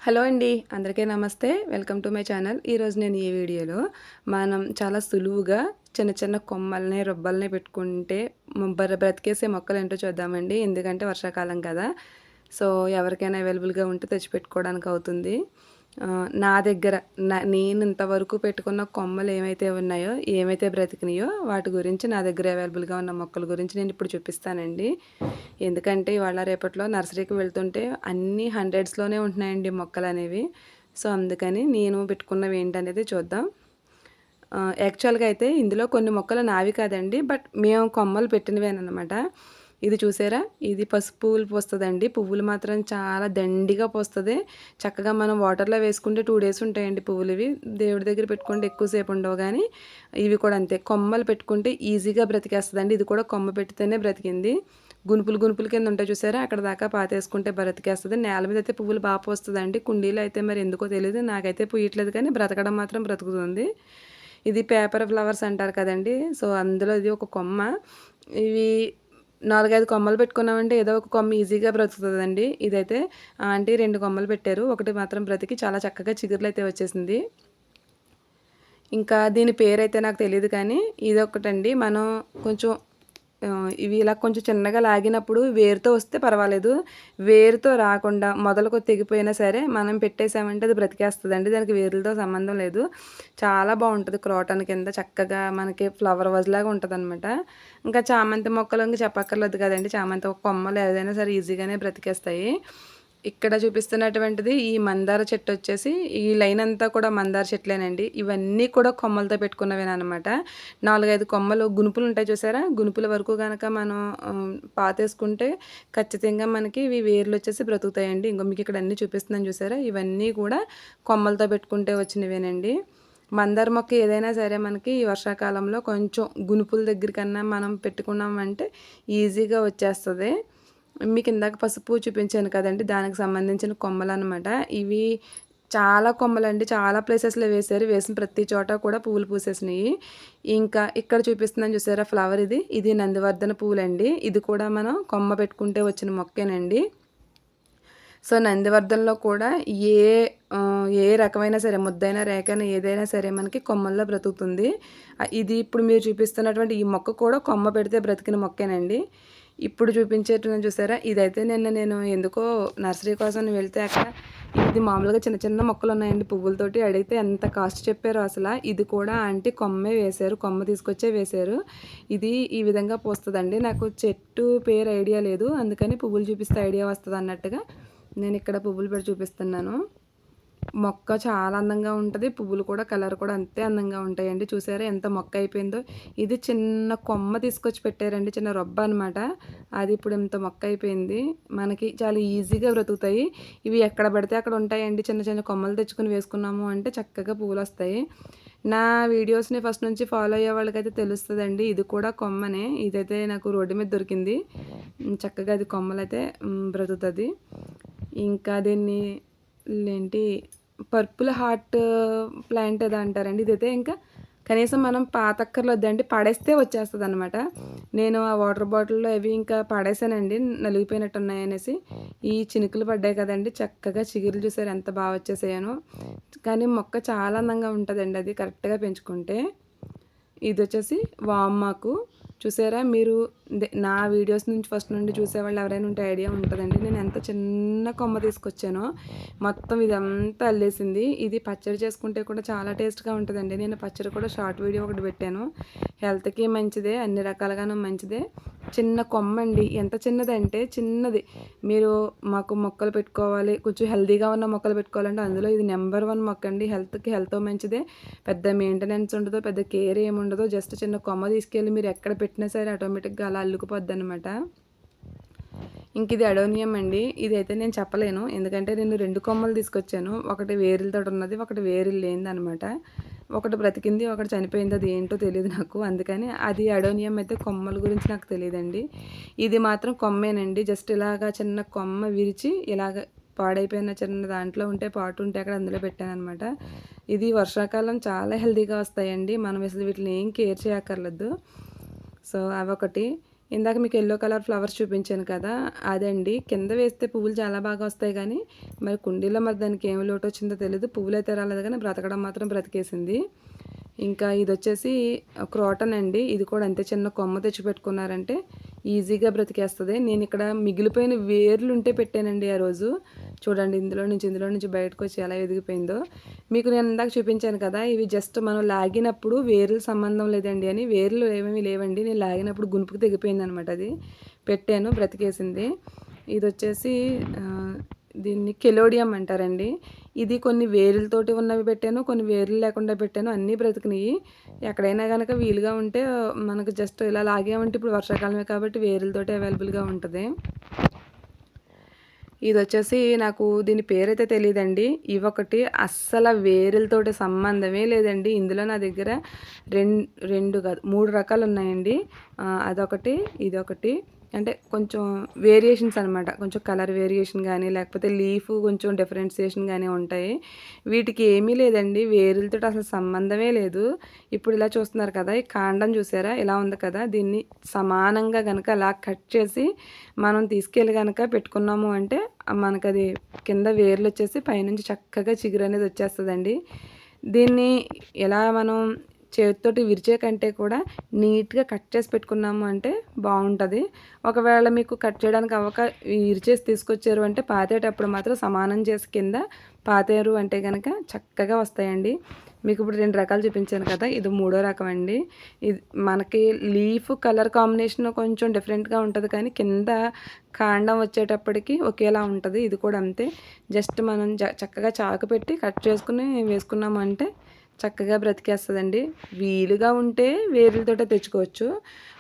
Hello అండి. అందరికీ నమస్తే. Welcome to my channel. ఈరోజు నేను ఈ వీడియోలో మనం చాలా సులువుగా చిన్న చిన్న కొమ్మల్ని, రొబ్బల్ని పెట్టుకుంటే బ్రతికేసే మొక్కలేంటో చూద్దామండి. ఎందుకంటే వర్షాకాలం కదా! సో, ఎవరికైనా అవైలబుల్‌గా ఉంటే తెచ్చిపెట్టుకోవడానికి అవుతుంది. నా దగ్గర నేను ఇంతవరకు పెట్టుకున్న కొమ్మలు ఏమైతే ఉన్నాయో, ఏమైతే బ్రతికినాయో వాటి గురించి నా దగ్గర అవైలబుల్‌గా ఉన్న మొక్కల గురించి నేనిప్పుడు చూపిస్తానండి. ఎందుకంటే ఇవాళ రేపట్లో నర్సరీకి వెళ్తుంటే అన్నీ హండ్రెడ్స్‌లోనే ఉంటున్నాయండి మొక్కలనేవి. సో, అందుకని నేను పెట్టుకున్నవి ఏంటనేది చూద్దాం. యాక్చువల్‌గా అయితే ఇందులో కొన్ని మొక్కలు నావి కాదండి. బట్ మేము కొమ్మలు పెట్టినవేననమాట. ఇది చూసారా? ఇది పసుపు పువ్వులు పూస్తదండి. పువ్వులు మాత్రం చాలా దండిగా పూస్తది. చక్కగా మనం వాటర్‌లో వేసుకుంటే 2 డేస్ ఉంటాయండి పువ్వులివి. దేవుడి దగ్గర పెట్టుకుంటే ఎక్కువ సేపు ఉండవు గానీ, ఇవి కూడా అంతే. కొమ్మలు పెట్టుకుంటే ఈజీగా బ్రతికేస్తదండి. ఇది కూడా కొమ్మ పెడితేనే బ్రతికింది. గునుపులు గునుపులు కింద ఉంటాయి చూసారా? అక్కడ దాకా పాతేసుకుంటే బ్రతికేస్తది. నేల మీద అయితే పువ్వులు పూస్తదండి. కుండీలో అయితే మరి ఎందుకో తెలీదు. నాకైతే పూయట్లేదు కానీ బ్రతకడం మాత్రం బ్రతుకుతుంది. ఇది పేపర్ ఫ్లవర్స్ అంటారు కదండీ! సో, అందులో ఇది ఒక కొమ్మ. ఇవి 4, 5 కొమ్మలు పెట్టుకున్నామంటే ఏదో ఒక కొమ్మ ఈజీగా బ్రతుకుతదండి. ఇదైతే ఆంటీ 2 కొమ్మలు పెట్టారు. ఒకటి మాత్రం బ్రతికి చాలా చక్కగా చిగుర్లయితే వచ్చేసింది. ఇంకా దీని పేరైతే నాకు తెలీదు కానీ ఇదొకటండి. మనం కొంచెం ఇవి ఇలా కొంచెం చిన్నగా లాగినప్పుడు వేరుతో వస్తే పర్వాలేదు. వేరుతో రాకుండా మొదలుకు తెగిపోయినా సరే మనం పెట్టేసామంటే అది బ్రతికేస్తదండి. దానికి వేర్లతో సంబంధం లేదు. చాలా బావుంటది క్రోటన్ కింద చక్కగా మనకి ఫ్లవర్ వాజ్‌లాగా ఉంటదనమాట. ఇంకా చామంతి మొక్కలు ఇంక చెప్పక్కర్లేదు కదండీ! చామంతి ఒక కొమ్మలు ఏదైనా సరే ఈజీగానే బ్రతికేస్తాయి. ఇక్కడ చూపిస్తున్నటువంటిది ఈ మందార చెట్టొచ్చేసి ఈ లైన్ అంతా కూడా మందార చెట్లేనండి. ఇవన్నీ కూడా కొమ్మలతో పెట్టుకున్నవేననమాట. 4, 5 కొమ్మలు గునుపులుంటాయి చూసారా? గునుపుల వరకు గనక మనం పాతేసుకుంటే ఖచ్చితంగా మనకి ఇవి వేర్లొచ్చేసి బ్రతుకుతాయండి. ఇంగో మీకిక్కడ అన్నీ చూపిస్తున్నాను చూసారా? ఇవన్నీ కూడా కొమ్మలతో పెట్టుకుంటే వచ్చినవేనండి. మందార మొక్క ఏదైనా సరే మనకి ఈ వర్షాకాలంలో కొంచెం గునుపుల దగ్గరికన్నా మనం పెట్టుకున్నామంటే ఈజీగా వచ్చేస్తది. మీకు ఇందాక పసుపు చూపించాను కదండీ! దానికి సంబంధించిన కొమ్మలనమాట. ఇవి చాలా కొమ్మలండి. చాలా ప్లేసెస్‌లో వేశారు. వేసిన ప్రతి చోట కూడా పువ్వులు పూసేసినియి. ఇంకా ఇక్కడ చూపిస్తున్నాను చూసారా ఫ్లవర్ ఇది. ఇది నందివర్ధన పువ్వులండి. ఇది కూడా మనం కొమ్మ పెట్టుకుంటే వచ్చిన మొక్కేనండి. సో, నందివర్ధనలో కూడా ఏ ఏ రకమైనా సరే ముద్దైనా, రేఖైనా ఏదైనా సరే మనకి కొమ్మల్లో బ్రతుకుతుంది. ఇది ఇప్పుడు మీరు చూపిస్తున్నటువంటి ఈ మొక్క కూడా కొమ్మ పెడితే బ్రతికిన మొక్కేనండి. ఇప్పుడు చూపించేటివి చూసారా? ఇదైతే నేను ఎందుకో నర్సరీ కోసం వెళ్తే అక్కడ ఇది మామూలుగా చిన్న చిన్న మొక్కలున్నాయండి పువ్వులతోటి. అడిగితే ఎంత కాస్ట్ చెప్పారో అసల. ఇది కూడా ఆంటీ కొమ్మే వేశారు. కొమ్మ తీసుకొచ్చే వేశారు. ఇది ఈ విధంగా పూస్తదండి. నాకు చెట్టు పేరు ఐడియా లేదు. అందుకని పువ్వులు చూపిస్తే ఐడియా వస్తదన్నట్టుగా నేనిక్కడ పువ్వులు పెట్టి చూపిస్తున్నాను. మొక్క చాలా అందంగా ఉంటది. పువ్వులు కూడా కలర్ కూడా అంతే అందంగా ఉంటాయండి. చూసారా ఎంత మొక్క అయిపోయిందో. ఇది చిన్న కొమ్మ తీసుకొచ్చి పెట్టారండి. చిన్న రొబ్బ అనమాట. అది ఇప్పుడు ఇంత మొక్క అయిపోయింది. మనకి చాలా ఈజీగా బ్రతుకుతాయి. ఇవి ఎక్కడ పడితే అక్కడ ఉంటాయండి. చిన్న చిన్న కొమ్మలు తెచ్చుకొని వేసుకున్నాము అంటే చక్కగా పువ్వులొస్తాయి. నా వీడియోస్‌ని ఫస్ట్ నుంచి ఫాలో అయ్యే వాళ్ళకైతే తెలుస్తదండి. ఇది కూడా కొమ్మనే. ఇదైతే నాకు రోడ్డు మీద దొరికింది. చక్కగా అది కొమ్మలైతే బ్రతుకుతది. ఇంకా దీన్ని ఏంటి పర్పుల్ హార్ట్ ప్లాంట్ ఏదో అంటారండి. ఇదైతే ఇంకా కనీసం మనం పాతక్కర్లేదండి. పడేస్తే వచ్చేస్తదనమాట. నేను ఆ వాటర్ బాటిల్‌లో అవి ఇంకా పడేసానండి నలిగిపోయినట్టున్నాయనేసి. ఈ చినుకులు పడ్డాయి కదండీ! చక్కగా చిగురులు చూసారా ఎంత వచ్చేసాయనో. కానీ మొక్క చాలా అందంగా ఉంటదండి అది కరెక్ట్‌గా పెంచుకుంటే. ఇదొచ్చేసి వామాకు. చూసారా మీరు నా వీడియోస్ నుంచి ఫస్ట్ నుండి చూసేవాళ్ళు ఎవరైనా ఉంటే ఐడియా ఉంటదండి. నేను ఎంత చిన్న కొమ్మ తీసుకొచ్చానో మొత్తం ఇదంతా అల్లేసింది. ఇది పచ్చడి చేసుకుంటే కూడా చాలా టేస్ట్‌గా ఉంటదండి. నేను పచ్చడి కూడా షార్ట్ వీడియో ఒకటి పెట్టాను. హెల్త్‌కి మంచిదే. అన్ని రకాలుగాను మంచిదే. చిన్న కొమ్మండి. ఎంత చిన్నదంటే చిన్నది. మీరు మాకు మొక్కలు పెట్టుకోవాలి, కొంచెం హెల్తీగా ఉన్న మొక్కలు పెట్టుకోవాలంటే అందులో ఇది నంబర్ 1 మొక్కండి. హెల్త్ మంచిదే. పెద్ద మెయింటెనెన్స్ ఉండదు. పెద్ద కేర్ ఏముండదు. జస్ట్ చిన్న కొమ్మ తీసుకెళ్ళి మీరు ఎక్కడ పెట్టినా సరే ఆటోమేటిక్‌గా అలా అల్లుకుపోద్దనమాట. ఇంకిది అడోనియం అండి. ఇదైతే నేను చెప్పలేను. ఎందుకంటే నేను 2 కొమ్మలు తీసుకొచ్చాను. ఒకటి వేరులతోటున్నది, ఒకటి వేరులు లేనిదనమాట. ఒకటి బ్రతికింది, ఒకటి చనిపోయింది. అది ఏంటో తెలీదు నాకు. అందుకని అది అడోనియం అయితే కొమ్మల గురించి నాకు తెలీదండి. ఇది మాత్రం కొమ్మేనండి. జస్ట్ ఇలాగా చిన్న కొమ్మ విరిచి ఇలాగ పాడైపోయిన చిన్న దాంట్లో ఉంటే పాటు ఉంటే అక్కడ అందులో పెట్టాననమాట. ఇది వర్షాకాలం చాలా హెల్తీగా వస్తాయండి. మనం అసలు వీటిని ఏం కేర్ చేయక్కర్లేదు. సో, అవొకటి. ఇందాక మీకు యెల్లో కలర్ ఫ్లవర్స్ చూపించాను కదా! అదండి. కింద వేస్తే పువ్వులు చాలా బాగా వస్తాయి గానీ, మరి కుండీలో మరి దానికి ఏమి లోటొచ్చిందో తెలీదు. పువ్వులైతే రాలేదు గానీ బ్రతకడం మాత్రం బ్రతికేసింది. ఇంకా ఇదొచ్చేసి క్రోటన్ అండి. ఇది కూడా అంతే, చిన్న కొమ్మ తెచ్చిపెట్టుకున్నారంటే ఈజీగా బ్రతికేస్తది. నేనిక్కడ మిగిలిపోయిన వేర్లుంటే పెట్టానండి ఆ రోజు. చూడండి ఇందులో నుంచి బయటకొచ్చి ఎలా ఎదిగిపోయిందో. మీకు నేను ఇందాక చూపించాను కదా! ఇవి జస్ట్ మనం లాగినప్పుడు వేర్లు సంబంధం లేదండి అని. వేర్లు ఏమేమి లేవండి. నేను లాగినప్పుడు గునుపుకు తెగిపోయిందనమాట అది. పెట్టాను, బ్రతికేసింది. ఇదొచ్చేసి దీన్ని కెలోడియం అంటారండి. ఇది కొన్ని వేరులతోటి ఉన్నవి పెట్టాను, కొన్ని వేర్లు లేకుండా పెట్టాను. అన్నీ బ్రతికినాయి. ఎక్కడైనా గనక వీలుగా ఉంటే మనకు జస్ట్ ఇలా లాగామంటే ఇప్పుడు వర్షాకాలమే కాబట్టి వేరులతోటి అవైలబుల్‌గా ఉంటది. ఇదొచ్చేసి నాకు దీని పేరైతే తెలీదండి. ఇవొకటి అస్సల వేరులతోటి సంబంధమే లేదండి. ఇందులో నా దగ్గర 2 కాదు 3 రకాలున్నాయండి. అదొకటి, ఇదొకటి. అంటే కొంచెం వేరియేషన్స్ అనమాట. కొంచెం కలర్ వేరియేషన్ గానీ, లేకపోతే లీఫ్ కొంచెం డిఫరెన్సియేషన్ గానీ ఉంటాయి. వీటికి ఏమీ లేదండి. వేరులతోటి అసలు సంబంధమే లేదు. ఇప్పుడు ఇలా చూస్తున్నారు కదా! ఈ కాండం చూసారా? ఇలా ఉంది కదా! దీన్ని సమానంగా గనక అలా కట్ చేసి మనం తీసుకెళ్ళి గనక పెట్టుకున్నాము అంటే మనకది కింద వేర్లొచ్చేసి పైనుంచి చక్కగా చిగురనేది వచ్చేస్తదండి. దీన్ని ఎలా మనం చేత్తోటి విరిచే కంటే కూడా నీట్‌గా కట్ చేసి పెట్టుకున్నాము అంటే బావుంటది. ఒకవేళ మీకు కట్ చేయడానికి అవ్వక ఇరిచేసి తీసుకొచ్చారు అంటే పాతేటప్పుడు మాత్రం సమానం చేసి కింద పాతారు అంటే గనక చక్కగా వస్తాయండి. మీకు ఇప్పుడు 2 రకాలు చూపించాను కదా! ఇది మూడో రకం అండి. ఇది మనకి లీఫ్ కలర్ కాంబినేషన్ కొంచెం డిఫరెంట్‌గా ఉంటది కానీ కింద కాండం వచ్చేటప్పటికి ఒకేలా ఉంటది. ఇది కూడా అంతే. జస్ట్ మనం చక్కగా చాకు పెట్టి కట్ చేసుకొని వేసుకున్నామంటే చక్కగా బ్రతికేస్తదండి. వీలుగా ఉంటే వేరులతోటే తెచ్చుకోవచ్చు.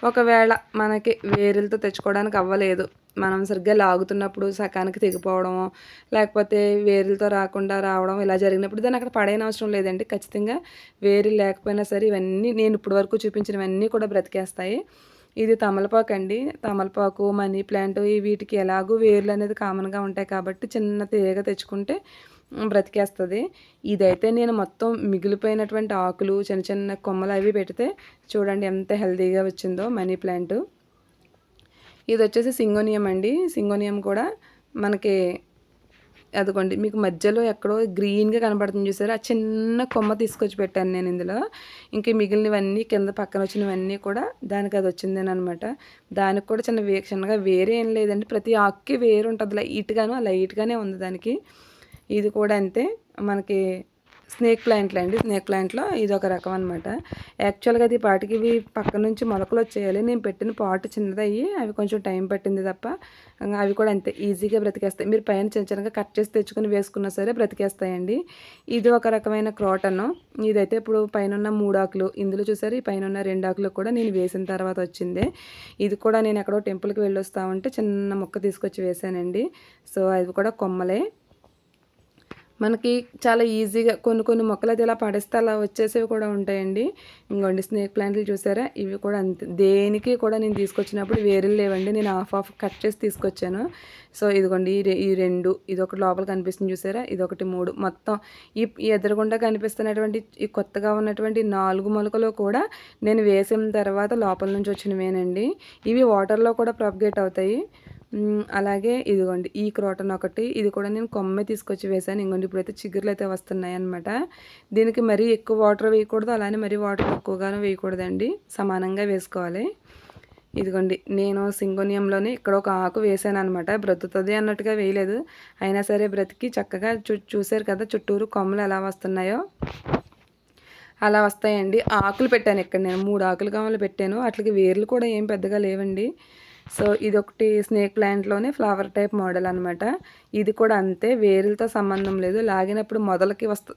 ఒకవేళ మనకి వేరులతో తెచ్చుకోవడానికి అవ్వలేదు, మనం సరిగ్గా లాగుతున్నప్పుడు సకానికి తెగిపోవడమో, లేకపోతే వేరులతో రాకుండా రావడం ఇలా జరిగినప్పుడు దాన్ని అక్కడ పడేయనవసరం లేదండి. ఖచ్చితంగా వేరు లేకపోయినా సరే ఇవన్నీ నేను ఇప్పటి వరకు చూపించినవన్నీ కూడా బ్రతికేస్తాయి. ఇది తమలపాకండి. తమలపాకు, మనీ ప్లాంట్ వీటికి ఎలాగూ వేర్లనేది కామన్‌గా ఉంటాయి కాబట్టి చిన్న తీగ తెచ్చుకుంటే బ్రతికేస్తది. ఇదైతే నేను మొత్తం మిగిలిపోయినటువంటి ఆకులు, చిన్న చిన్న కొమ్మలు అవి పెడితే చూడండి ఎంత హెల్తీగా వచ్చిందో మనీ ప్లాంట్. ఇదొచ్చేసి సింగోనియం అండి. సింగోనియం కూడా మనకి అదిగోండి మీకు మధ్యలో ఎక్కడో గ్రీన్‌గా కనపడుతుంది చూసారా? ఆ చిన్న కొమ్మ తీసుకొచ్చి పెట్టాను నేను ఇందులో. ఇంక మిగిలినవన్నీ కింద పక్కన వచ్చినవన్నీ కూడా దానికి అది వచ్చిందేననమాట. దానికి కూడా చిన్నగా వేరే ఏం లేదండి. ప్రతి ఆకుకి వేరు ఉంటది. లైట్‌గానే ఉంది దానికి. ఇది కూడా అంతే. మనకి స్నేక్ ప్లాంట్‌లండి. స్నేక్ ప్లాంట్‌లో ఇదొక రకం అనమాట. యాక్చువల్‌గా అది పాటికి ఇవి పక్క నుంచి మొలకలొచ్చేయాలి. నేను పెట్టిన పాట్ చిన్నదయ్యి అవి కొంచెం టైం పట్టింది తప్ప అవి కూడా అంతే ఈజీగా బ్రతికేస్తాయి. మీరు పైన చిన్నగా కట్ చేసి తెచ్చుకొని వేసుకున్నా సరే బ్రతికేస్తాయండి. ఇది ఒక రకమైన క్రోటను. ఇదైతే ఇప్పుడు పైనున్న 3 ఆకులు, ఇందులో చూసారు ఈ పైనున్న 2 ఆకులు కూడా నేను వేసిన తర్వాత వచ్చిందే. ఇది కూడా నేను ఎక్కడో టెంపుల్‌కి వెళ్ళొస్తా ఉంటే చిన్న మొక్క తీసుకొచ్చి వేశానండి. సో, అవి కూడా కొమ్మలే. మనకి చాలా ఈజీగా కొన్ని మొక్కలైతే ఇలా పడేస్తే అలా వచ్చేసేవి కూడా ఉంటాయండి. ఇంగోండి స్నేక్ ప్లాంట్లు చూసారా? ఇవి కూడా అంతే. దేనికి కూడా నేను తీసుకొచ్చినప్పుడు వేరులు లేవండి. నేను హాఫ్ కట్ చేసి తీసుకొచ్చాను. సో, ఇదిగోండి ఈ 2 ఇదొకటి లోపల కనిపిస్తుంది చూసారా? ఇదొకటి 3 మొత్తం ఈ ఎదురుగుండా కనిపిస్తున్నటువంటి ఈ కొత్తగా ఉన్నటువంటి 4 మొలకలు కూడా నేను వేసిన తర్వాత లోపల నుంచి వచ్చినవేనండి. ఇవి వాటర్‌లో కూడా ప్రాపగేట్ అవుతాయి. అలాగే ఇదిగోండి ఈ క్రోటన్ ఒకటి. ఇది కూడా నేను కొమ్మే తీసుకొచ్చి వేశాను. ఇంగోండి ఇప్పుడైతే చిగుర్లయితే వస్తున్నాయన్నమాట. దీనికి మరీ ఎక్కువ వాటర్ వేయకూడదు. అలానే మరీ వాటర్ తక్కువగాను వేయకూడదండి. సమానంగా వేసుకోవాలి. ఇదిగోండి నేను సింగోనియంలోనే ఇక్కడ ఒక ఆకు వేసాననమాట. బ్రతుకుతది అన్నట్టుగా వేయలేదు. అయినా సరే బ్రతికి చక్కగా చూసారు కదా చుట్టూరు కొమ్మలు ఎలా వస్తున్నాయో అలా వస్తాయండి. ఆకులు పెట్టాను ఇక్కడ నేను 3 ఆకులు కొమ్మలు పెట్టాను. ఆటిలకి వేర్లు కూడా ఏం పెద్దగా లేవండి. సో, ఇదొకటి స్నేక్ ప్లాంట్‌లోనే ఫ్లవర్ టైప్ మోడల్ అనమాట. ఇది కూడా అంతే, వేరులతో సంబంధం లేదు. లాగినప్పుడు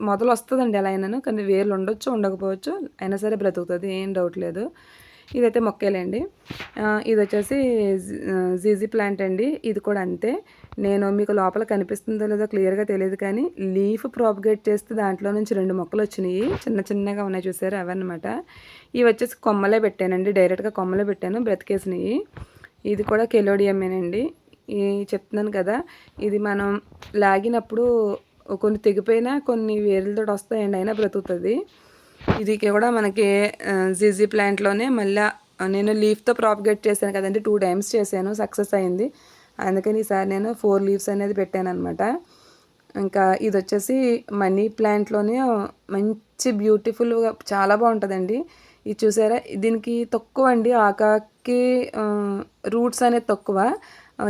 మొదలొస్తదండి ఎలా అయినాను. కానీ వేర్లు ఉండొచ్చు, ఉండకపోవచ్చు. అయినా సరే బ్రతుకుతది. ఏం డౌట్ లేదు. ఇదైతే మొక్కేలేండి. ఇదొచ్చేసి జీజీ ప్లాంట్ అండి. ఇది కూడా అంతే. నేను మీకు లోపల కనిపిస్తుందో లేదో క్లియర్‌గా తెలీదు కానీ లీఫ్ ప్రాపగేట్ చేస్తే దాంట్లో నుంచి 2 మొక్కలొచ్చినియి. చిన్నగా ఉన్నాయి చూసారా? అవన్నమాట. ఇవొచ్చేసి కొమ్మలే పెట్టానండి. డైరెక్ట్‌గా కొమ్మలే పెట్టాను. బ్రతికేసినియి. ఇది కూడా కెలోడియమేనండి. చెప్తున్నాను కదా! ఇది మనం లాగినప్పుడు కొన్ని తెగిపోయినా కొన్ని వేర్లతోటి వస్తాయండి. అయినా బ్రతుకుతది. ఇది కూడా మనకి జీజీ ప్లాంట్‌లోనే మళ్ళా నేను లీఫ్‌తో ప్రాపగేట్ చేశాను కదండీ! 2 టైమ్స్ చేశాను. సక్సెస్ అయింది. అందుకని ఈసారి నేను 4 లీవ్స్ అనేది పెట్టాననమాట. ఇంకా ఇదొచ్చేసి మనీ ప్లాంట్‌లోనే మంచి బ్యూటిఫుల్‌గా చాలా బావుంటదండి. ఇది చూసారా? దీనికి తక్కువండి ఆకాకి రూట్స్ అనేది తక్కువ.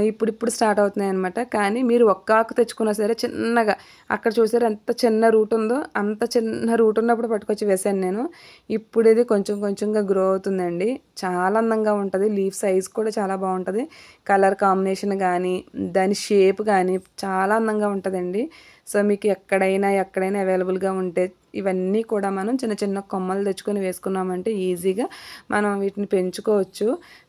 ఇప్పుడిప్పుడు స్టార్ట్ అవుతున్నాయన్నమాట. కానీ మీరు ఒక్క ఆకు తెచ్చుకున్నా సరే చిన్నగా అక్కడ చూసారా ఎంత చిన్న రూట్ ఉందో, అంత చిన్న రూట్ ఉన్నప్పుడు పట్టుకొచ్చి వేశాను నేను. ఇప్పుడు ఇది కొంచెం కొంచెంగా గ్రో అవుతుందండి. చాలా అందంగా ఉంటది. లీఫ్ సైజ్ కూడా చాలా బావుంటది. కలర్ కాంబినేషన్ గానీ, దాని షేప్ గానీ చాలా అందంగా ఉంటదండి. సో, మీకు ఎక్కడైనా అవైలబుల్‌గా ఉంటే ఇవన్నీ కూడా మనం చిన్న చిన్న కొమ్మలు తెచ్చుకొని వేసుకున్నామంటే ఈజీగా మనం వీటిని పెంచుకోవచ్చు.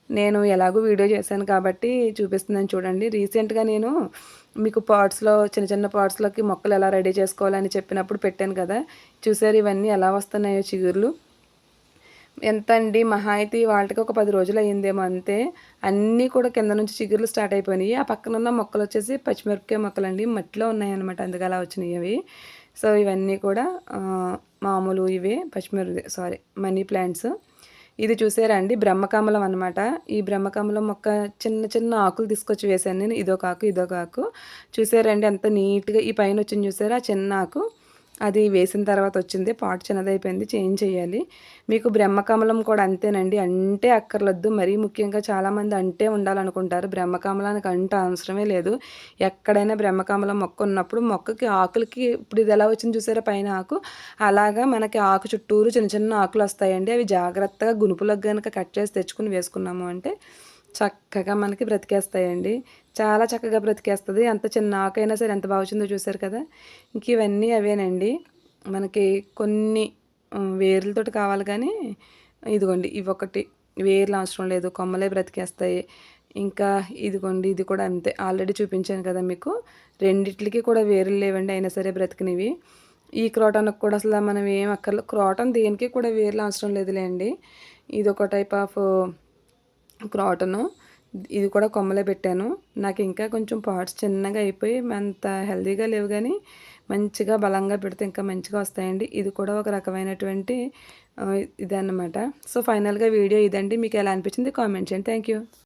నేను ఎలాగో వీడియో చేశాను కాబట్టి చూపిస్తున్నాను చూడండి. రీసెంట్‌గా నేను మీకు పాట్స్‌లో చిన్న చిన్న పాట్స్‌లోకి మొక్కలు ఎలా రెడీ చేసుకోవాలని చెప్పినప్పుడు పెట్టాను కదా! చూసారు ఇవన్నీ ఎలా వస్తున్నాయో చిగుర్లు. ఎంతండి మహా అయితే ఇవాల్టికి ఒక 10 రోజులయ్యిందేమో అంతే. అన్నీ కూడా కింద నుంచి చిగుర్లు స్టార్ట్ అయిపోయినియి. ఆ పక్కనున్న మొక్కలొచ్చేసి పచ్చిమిరపకాయ మొక్కలండి. మట్టిలో ఉన్నాయన్నమాట. అందుకు అలా వచ్చినియి అవి. సో, ఇవన్నీ కూడా మామూలు ఇవే మనీ ప్లాంట్స్. ఇది చూసారా అండి బ్రహ్మకమలం అనమాట. ఈ బ్రహ్మకమలం మొక్క చిన్న చిన్న ఆకులు తీసుకొచ్చి వేశాను నేను. ఇదొక ఆకు, ఇదొక ఆకు. చూసారా అండి ఎంత నీట్‌గా ఈ పైనొచ్చింది చూసారా ఆ చిన్న ఆకు. అది వేసిన తర్వాత వచ్చింది. పాట్ చిన్నదైపోయింది. చేంజ్ చేయాలి. మీకు బ్రహ్మకమలం కూడా అంతేనండి. అంటే అక్కర్లొద్దు. మరీ ముఖ్యంగా చాలామంది అంటే ఉండాలనుకుంటారు. బ్రహ్మకమలానికి అంటు అవసరమే లేదు. ఎక్కడైనా బ్రహ్మకమలం మొక్క ఉన్నప్పుడు మొక్కకి ఆకులకి ఇప్పుడు ఇది ఎలా వచ్చింది చూసారా పైన ఆకు, అలాగా మనకి ఆకు చుట్టూరు చిన్న చిన్న ఆకులొస్తాయండి. అవి జాగ్రత్తగా గునుపులకు గనక కట్ చేసి తెచ్చుకొని వేసుకున్నాము అంటే చక్కగా మనకి బ్రతికేస్తాయండి. చాలా చక్కగా బ్రతికేస్తది. ఎంత చిన్న ఆకైనా సరే ఎంత బా వచ్చిందో చూసారు కదా! ఇంక ఇవన్నీ అవేనండి. మనకి కొన్ని వేర్లతోటి కావాలి కానీ ఇదిగోండి ఇవొకటి వేర్లు అవసరం లేదు. కొమ్మలే బ్రతికేస్తాయి. ఇంకా ఇదిగోండి ఇది కూడా అంతే. ఆల్రెడీ చూపించాను కదా మీకు. రెండిట్లికి కూడా వేర్లు లేవండి. అయినా సరే బ్రతికినవి. ఈ క్రోటాన్‌కి కూడా అసల మనం ఏం అక్కర్లే క్రోటాన్ దేనికి కూడా వేర్లు అవసరం లేదులేండి. ఇదొక టైప్ ఆఫ్ క్రాటను. ఇది కూడా కొమ్మలే పెట్టాను. నాకు ఇంకా కొంచెం పాట్స్ చిన్నగా అయిపోయి అంత హెల్తీగా లేవు గానీ, మంచిగా బలంగా పెడితే ఇంకా మంచిగా వస్తాయండి. ఇది కూడా ఒక రకమైనటువంటి ఇదన్నమాట. సో, ఫైనల్‌గా వీడియో ఇదండి. మీకు ఎలా అనిపించింది కామెంట్ చేయండి. Thank you.